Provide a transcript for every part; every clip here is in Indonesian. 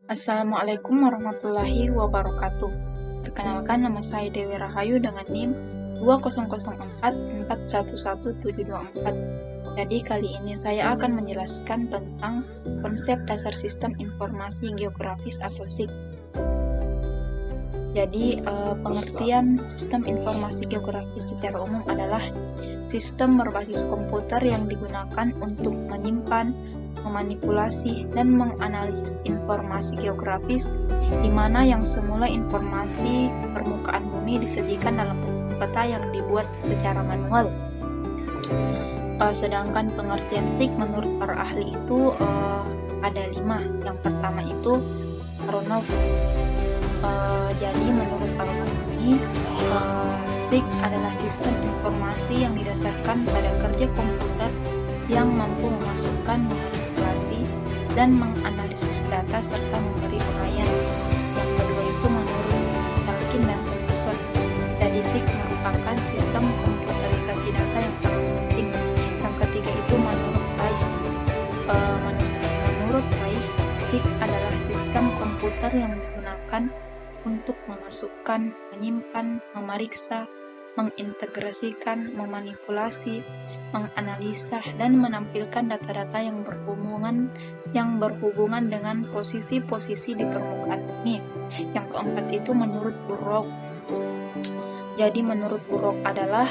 Assalamualaikum warahmatullahi wabarakatuh. Perkenalkan, nama saya Dewi Rahayu dengan NIM 20044111724. Jadi kali ini saya akan menjelaskan tentang konsep dasar sistem informasi geografis atau SIG. Jadi pengertian sistem informasi geografis secara umum adalah sistem berbasis komputer yang digunakan untuk menyimpan, memanipulasi, dan menganalisis informasi geografis, di mana yang semula informasi permukaan bumi disajikan dalam bentuk peta yang dibuat secara manual. Sedangkan pengertian SIG menurut para ahli itu ada 5. Yang pertama itu Aronoff. Jadi menurut Aronoff ini SIG adalah sistem informasi yang didasarkan pada kerja komputer yang mampu memasukkan, memanipulasi, dan menganalisis data serta memberi uraian. Yang kedua itu menurut Salkin dan Thompson. Jadi SIG merupakan sistem komputerisasi data yang sangat penting. Yang ketiga itu menurut Rice. Menurut Rice, SIG adalah sistem komputer yang digunakan untuk memasukkan, menyimpan, memeriksa, mengintegrasikan, memanipulasi, menganalisa, dan menampilkan data-data yang berhubungan dengan posisi-posisi di permukaan bumi. Yang keempat itu menurut Burrough. Jadi menurut Burrough adalah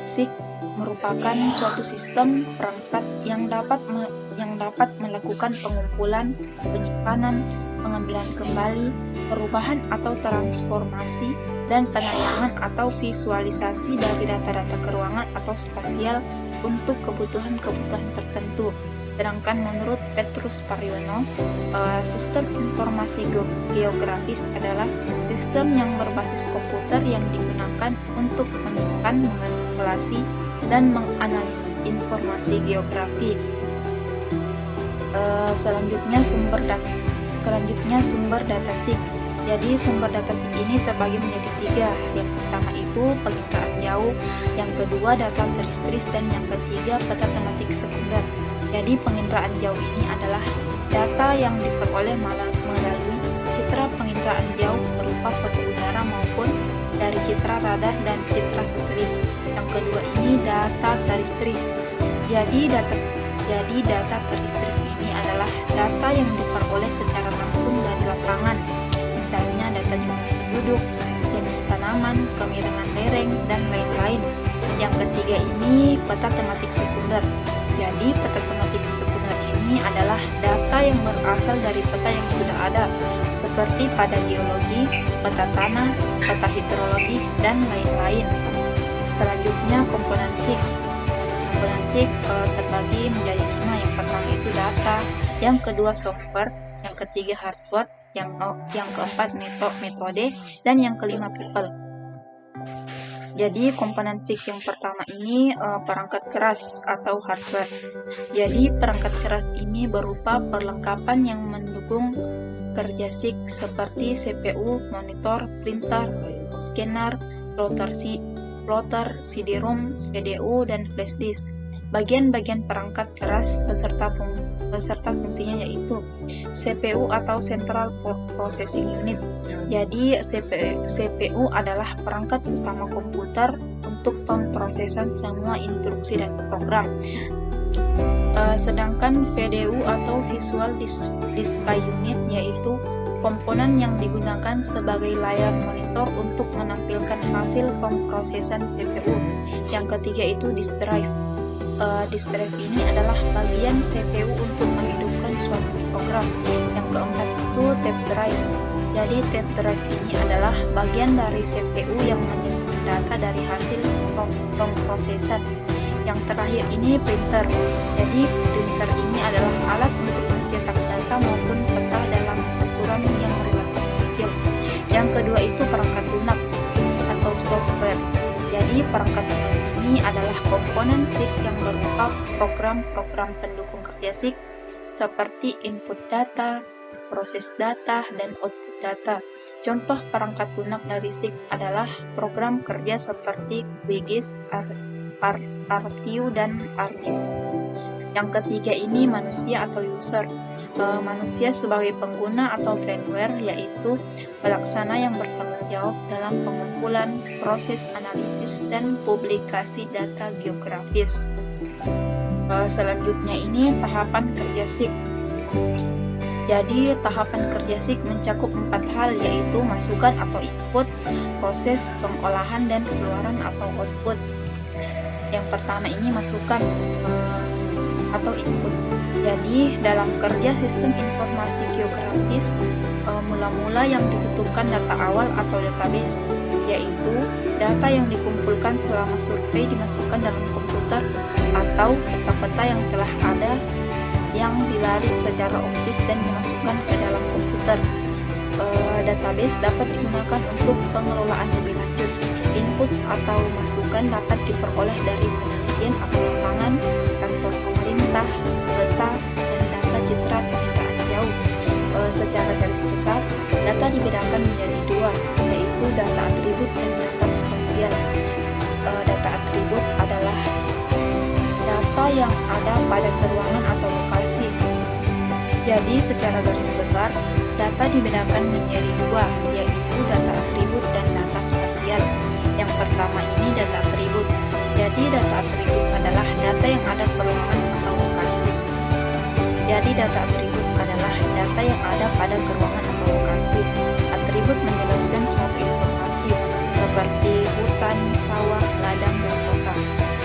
SIG merupakan suatu sistem perangkat yang dapat melakukan pengumpulan, penyimpanan, pengambilan kembali, perubahan atau transformasi, dan penayangan atau visualisasi dari data-data keruangan atau spasial untuk kebutuhan-kebutuhan tertentu. Sedangkan menurut Petrus Pariono, sistem informasi geografis adalah sistem yang berbasis komputer yang digunakan untuk menyimpan, memanipulasi, dan menganalisis informasi geografi. Selanjutnya sumber data SIG. Jadi sumber data SIG ini terbagi menjadi 3. Yang pertama itu penginderaan jauh, yang kedua data teristris, dan yang ketiga peta tematik sekunder. Jadi penginderaan jauh ini adalah data yang diperoleh melalui citra penginderaan jauh berupa foto udara maupun dari citra radar dan citra satelit. Yang kedua ini data teristris. Jadi data teristris ini adalah data yang diperoleh secara langsung dari lapangan, misalnya data jumlah penduduk, jenis tanaman, kemiringan lereng, dan lain-lain. Yang ketiga ini peta tematik sekunder. Jadi peta tematik sekunder ini adalah data yang berasal dari peta yang sudah ada, seperti pada geologi, peta tanah, peta hidrologi, dan lain-lain. Selanjutnya komponen SIG. Komponen SIG terbagi menjadi 5. Yang pertama itu data, yang kedua software, yang ketiga hardware, yang keempat metode, dan yang kelima people. Jadi komponen SIG yang pertama ini perangkat keras atau hardware. Jadi perangkat keras ini berupa perlengkapan yang mendukung kerja SIG seperti CPU, monitor, printer, scanner, plotter, CD-ROM, VDU, dan flash disk. Bagian-bagian perangkat keras beserta fungsinya yaitu CPU atau Central Processing Unit. Jadi CPU adalah perangkat utama komputer untuk pemrosesan semua instruksi dan program. Sedangkan VDU atau Visual Display Unit yaitu komponen yang digunakan sebagai layar monitor untuk menampilkan hasil pemrosesan CPU. Yang ketiga itu disk drive. Disk drive ini adalah bagian CPU untuk menghidupkan suatu program. Yang keempat itu tape drive. Jadi tape drive ini adalah bagian dari CPU yang menyimpan data dari hasil pemrosesan. Yang terakhir ini printer. Jadi printer ini adalah alat untuk mencetak data maupun peta dalam ukuran yang relatif kecil. Yang kedua itu perangkat lunak atau software. Jadi perangkat lunak ini adalah komponen SIG yang berupa program-program pendukung kerja SIG seperti input data, proses data, dan output data. Contoh perangkat lunak dari SIG adalah program kerja seperti QGIS, ArcView, dan ArcGIS. Yang ketiga ini manusia atau user. Manusia sebagai pengguna atau brainware, yaitu pelaksana yang bertanggung jawab dalam pengumpulan, proses analisis, dan publikasi data geografis. Selanjutnya ini tahapan kerja SIG. Jadi tahapan kerja SIG mencakup 4 hal, yaitu masukan atau input, proses pengolahan, dan keluaran atau output. Yang pertama ini masukan atau input. Jadi dalam kerja sistem informasi geografis, mula-mula yang dibutuhkan data awal atau database, yaitu data yang dikumpulkan selama survei dimasukkan dalam komputer atau peta-peta yang telah ada yang dilarik secara optis dan dimasukkan ke dalam komputer. Database dapat digunakan untuk pengelolaan lebih lanjut. Input atau masukan dapat diperoleh dari penelitian atau lapangan, kantor pemerintah, peta, dan data citra permukaan jauh. Secara garis besar, data dibedakan menjadi 2, yaitu data atribut dan data spasial. Data atribut adalah data yang ada pada ruangan atau lokasi. Jadi secara garis besar, data dibedakan menjadi 2, yaitu data atribut dan data spasial. Yang pertama ini data atribut. Jadi data atribut adalah data yang ada pada ruangan atau lokasi. Jadi data atribut adalah data yang ada pada ruangan atau lokasi. Atribut menjelaskan suatu informasi seperti hutan, sawah, ladang, dan kota.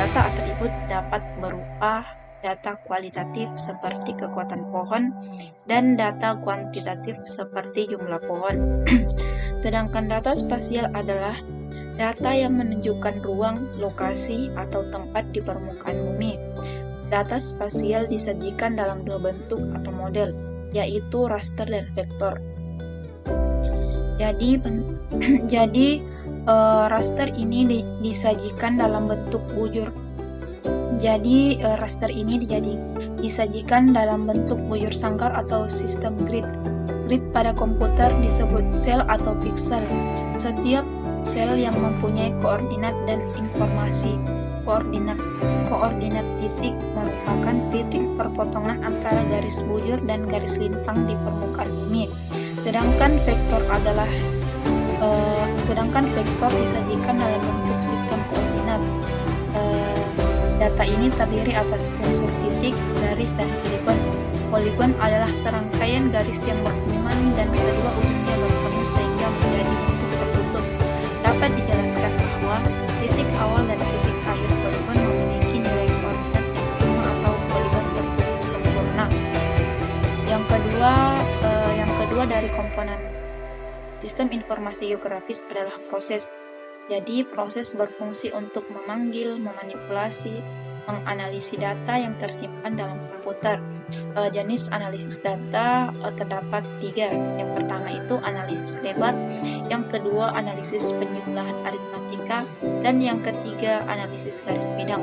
Data atribut dapat berupa data kualitatif seperti kekuatan pohon dan data kuantitatif seperti jumlah pohon. Sedangkan data spasial adalah data yang menunjukkan ruang, lokasi, atau tempat di permukaan bumi. Data spasial disajikan dalam 2 bentuk atau model, yaitu raster dan vektor. Jadi raster ini disajikan dalam bentuk bujur. Jadi raster ini disajikan dalam bentuk bujur sangkar atau sistem grid. Grid pada komputer disebut sel atau pixel. Setiap sel yang mempunyai koordinat dan informasi. Koordinat titik merupakan titik perpotongan antara garis bujur dan garis lintang di permukaan bumi. Sedangkan vektor disajikan dalam bentuk sistem koordinat. Data ini terdiri atas unsur titik, garis, dan poligon. Poligon adalah serangkaian garis yang berhubungan dan kedua ujungnya bertemu sehingga menjadi bentuk tertutup. Dapat dijelaskan bahwa titik awal dan titik akhir poligon memiliki nilai koordinat yang sama atau poligon tertutup sempurna. Yang kedua dari komponen sistem informasi geografis adalah proses. Jadi proses berfungsi untuk memanggil, memanipulasi, menganalisis data yang tersimpan dalam komputer. Jenis analisis data terdapat 3. Yang pertama itu analisis lebar, yang kedua analisis penjumlahan aritmatika, dan yang ketiga analisis garis bidang.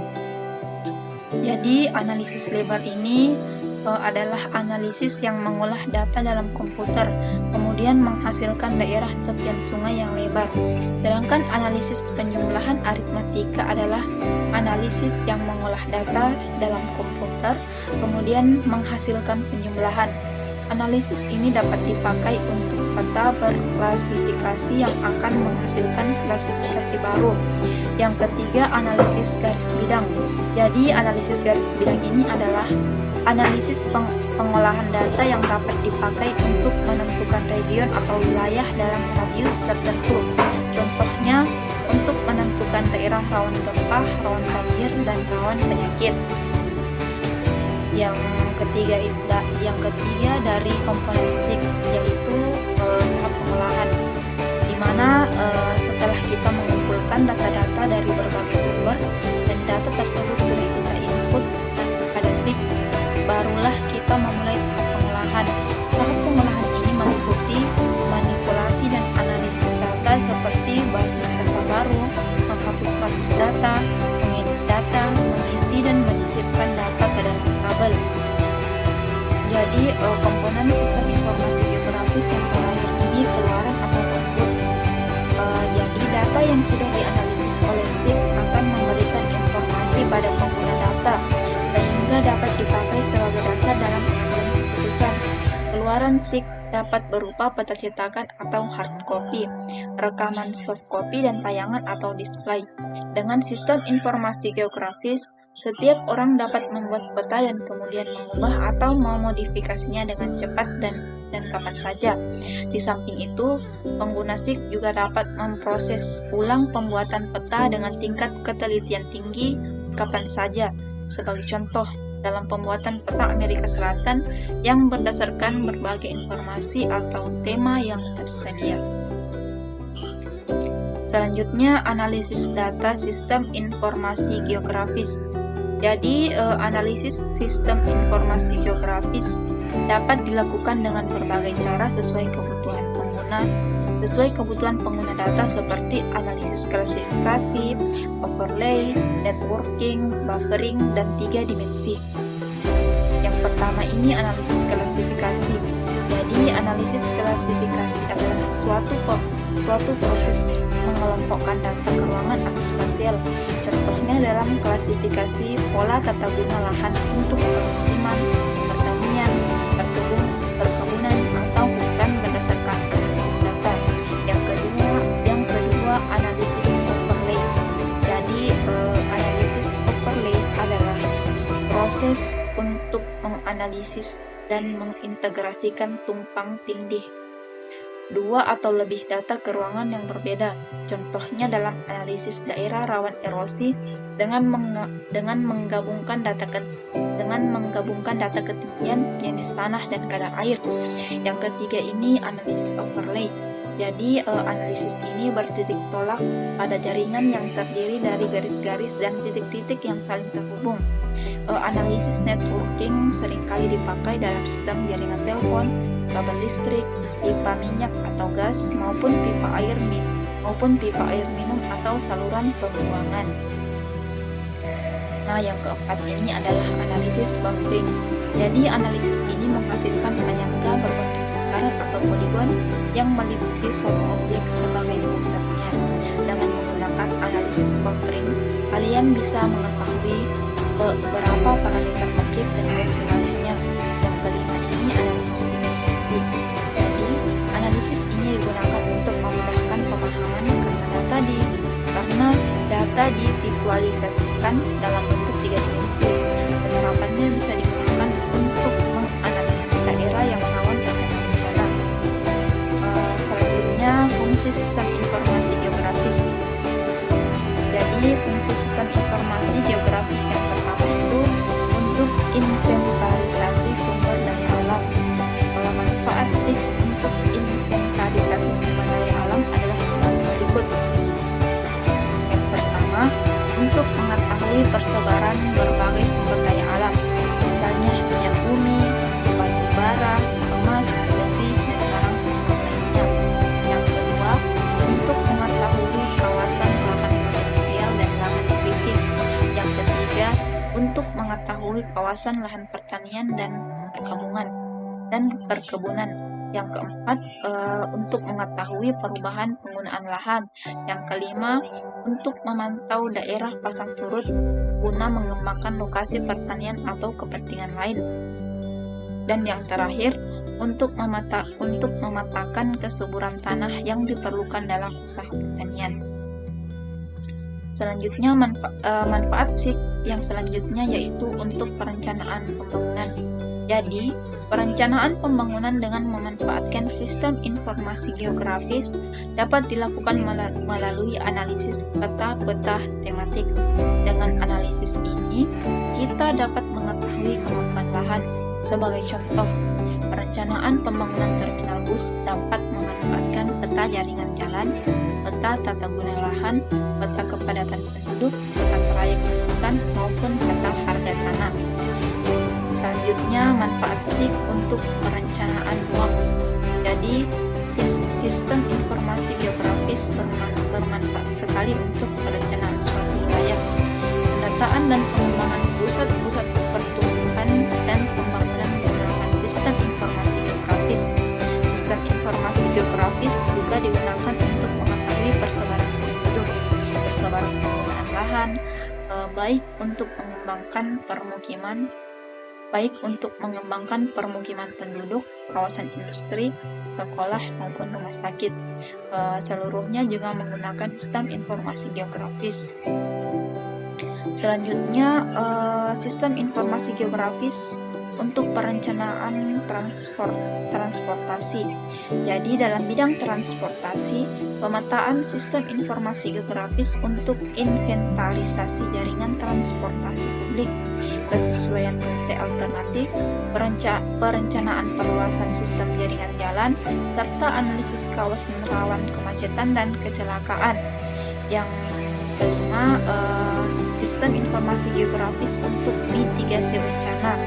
Jadi analisis lebar ini adalah analisis yang mengolah data dalam komputer, kemudian menghasilkan daerah tepian sungai yang lebar. Sedangkan analisis penjumlahan aritmatika adalah analisis yang mengolah data dalam komputer, kemudian menghasilkan penjumlahan. Analisis ini dapat dipakai untuk peta berklasifikasi yang akan menghasilkan klasifikasi baru. Yang ketiga, analisis garis bidang. Jadi, analisis garis bidang ini adalah analisis pengolahan data yang dapat dipakai untuk menentukan region atau wilayah dalam radius tertentu. Contohnya, untuk menentukan daerah rawan gempa, rawan banjir, dan rawan penyakit. Yang ketiga dari komponen SIG yaitu tahap pengolahan, di mana setelah kita mengumpulkan data-data dari berbagai sumber dan data tersebut sudah kita input dan pada SIG, barulah kita memulai tahap pengolahan. Tahap pengolahan ini meliputi manipulasi dan analisis data seperti basis data baru, menghapus basis data, mengedit data, mengisi dan menyisipkan data ke dalam tabel. Jadi komponen sistem informasi geografis yang terakhir ini keluaran atau output. Jadi data yang sudah dianalisis oleh SIG akan memberikan informasi pada pengguna data sehingga dapat dipakai Sebaran SIG dapat berupa peta cetakan atau hard copy, rekaman soft copy, dan tayangan atau display. Dengan sistem informasi geografis, setiap orang dapat membuat peta dan kemudian mengubah atau memodifikasinya dengan cepat dan kapan saja. Di samping itu, pengguna SIG juga dapat memproses ulang pembuatan peta dengan tingkat ketelitian tinggi kapan saja. Sebagai contoh, dalam pembuatan peta Amerika Selatan yang berdasarkan berbagai informasi atau tema yang tersedia. Selanjutnya, analisis data sistem informasi geografis. Jadi, analisis sistem informasi geografis dapat dilakukan dengan berbagai cara sesuai kebutuhan pengguna data seperti analisis klasifikasi, overlay, networking, buffering, dan 3 dimensi. Yang pertama ini analisis klasifikasi. Jadi, analisis klasifikasi adalah suatu proses mengelompokkan data keuangan atau spasial. Contohnya dalam klasifikasi pola tata guna lahan untuk permukiman, pertanian, perkebunan, atau hutan berdasarkan analisis data. Yang kedua analisis overlay. Jadi, analisis overlay adalah proses untuk menganalisis dan mengintegrasikan tumpang tindih dua atau lebih data keuangan yang berbeda. Contohnya dalam analisis daerah rawan erosi dengan menggabungkan data ketinggian, jenis tanah, dan kadar air. Yang ketiga ini analisis overlay. Jadi, analisis ini bertitik tolak pada jaringan yang terdiri dari garis-garis dan titik-titik yang saling terhubung. Analisis networking seringkali dipakai dalam sistem jaringan telepon, kabel listrik, pipa minyak atau gas, maupun pipa air minum atau saluran pembuangan. Nah, yang keempat ini adalah analisis buffering. Jadi, analisis ini menghasilkan penyangga berbentuk lingkaran atau poligon yang meliputi suatu objek sebagai pusatnya. Dengan menggunakan analisis buffering, kalian bisa mengetahui berapa parameter objek dan luas wilayahnya. Yang kelima ini analisis 3 dimensi. Jadi, analisis ini digunakan untuk memudahkan pemahaman karena data divisualisasikan dalam bentuk 3 dimensi. Penerapannya bisa digunakan untuk menganalisis daerah yang rawan terkena bencana. Selanjutnya, fungsi sistem informasi geografis. Jadi, fungsi sistem informasi geografis yang pertama itu untuk inventarisasi sumber daya alam. Manfaat SIG untuk inventarisasi sumber daya alam adalah sebagai berikut. Yang pertama, untuk mengetahui persebaran berbagai sumber daya alam, misalnya minyak bumi, batu bara, emas, besi, dan barang lainnya. Yang kedua, untuk mengetahui kawasan lahan potensial dan lahan kritis. Yang ketiga, untuk mengetahui kawasan lahan pertanian dan perkebunan. Yang keempat, untuk mengetahui perubahan penggunaan lahan. Yang kelima, untuk memantau daerah pasang surut guna mengembangkan lokasi pertanian atau kepentingan lain. Dan yang terakhir, untuk memetakan kesuburan tanah yang diperlukan dalam usaha pertanian. Selanjutnya, manfaat SIG yang selanjutnya yaitu untuk perencanaan pembangunan. Jadi, perencanaan pembangunan dengan memanfaatkan sistem informasi geografis dapat dilakukan melalui analisis peta-peta tematik. Dengan analisis ini, kita dapat mengetahui kemampuan lahan. Sebagai contoh, perencanaan pembangunan terminal bus dapat memanfaatkan peta jaringan jalan, peta tata guna lahan, peta kepadatan penduduk, peta trayek angkutan, maupun peta harga tanah. Selanjutnya, manfaat SIG untuk perencanaan ruang. Jadi, sistem informasi geografis bermanfaat sekali untuk perencanaan suatu wilayah. Pendataan dan pengembangan pusat-pusat pertumbuhan dan pembangunan menggunakan sistem informasi geografis. Sistem informasi geografis juga digunakan untuk mengetahui persebaran penduduk, persebaran penggunaan lahan, baik untuk mengembangkan permukiman baik untuk mengembangkan permukiman penduduk, kawasan industri, sekolah, maupun rumah sakit. Seluruhnya juga menggunakan sistem informasi geografis. Selanjutnya, sistem informasi geografis untuk perencanaan transportasi. Jadi dalam bidang transportasi, pemetaan sistem informasi geografis untuk inventarisasi jaringan transportasi publik, kesesuaian rute alternatif, perencanaan perluasan sistem jaringan jalan, serta analisis kawasan rawan kemacetan dan kecelakaan. Yang kelima, sistem informasi geografis untuk mitigasi bencana.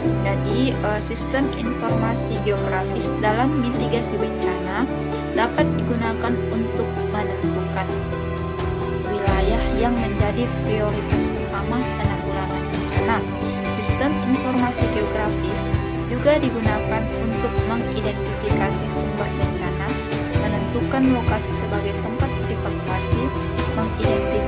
Jadi, sistem informasi geografis dalam mitigasi bencana dapat digunakan untuk menentukan wilayah yang menjadi prioritas utama penanggulangan bencana. Sistem informasi geografis juga digunakan untuk mengidentifikasi sumber bencana, menentukan lokasi sebagai tempat evakuasi, mengidentifikasi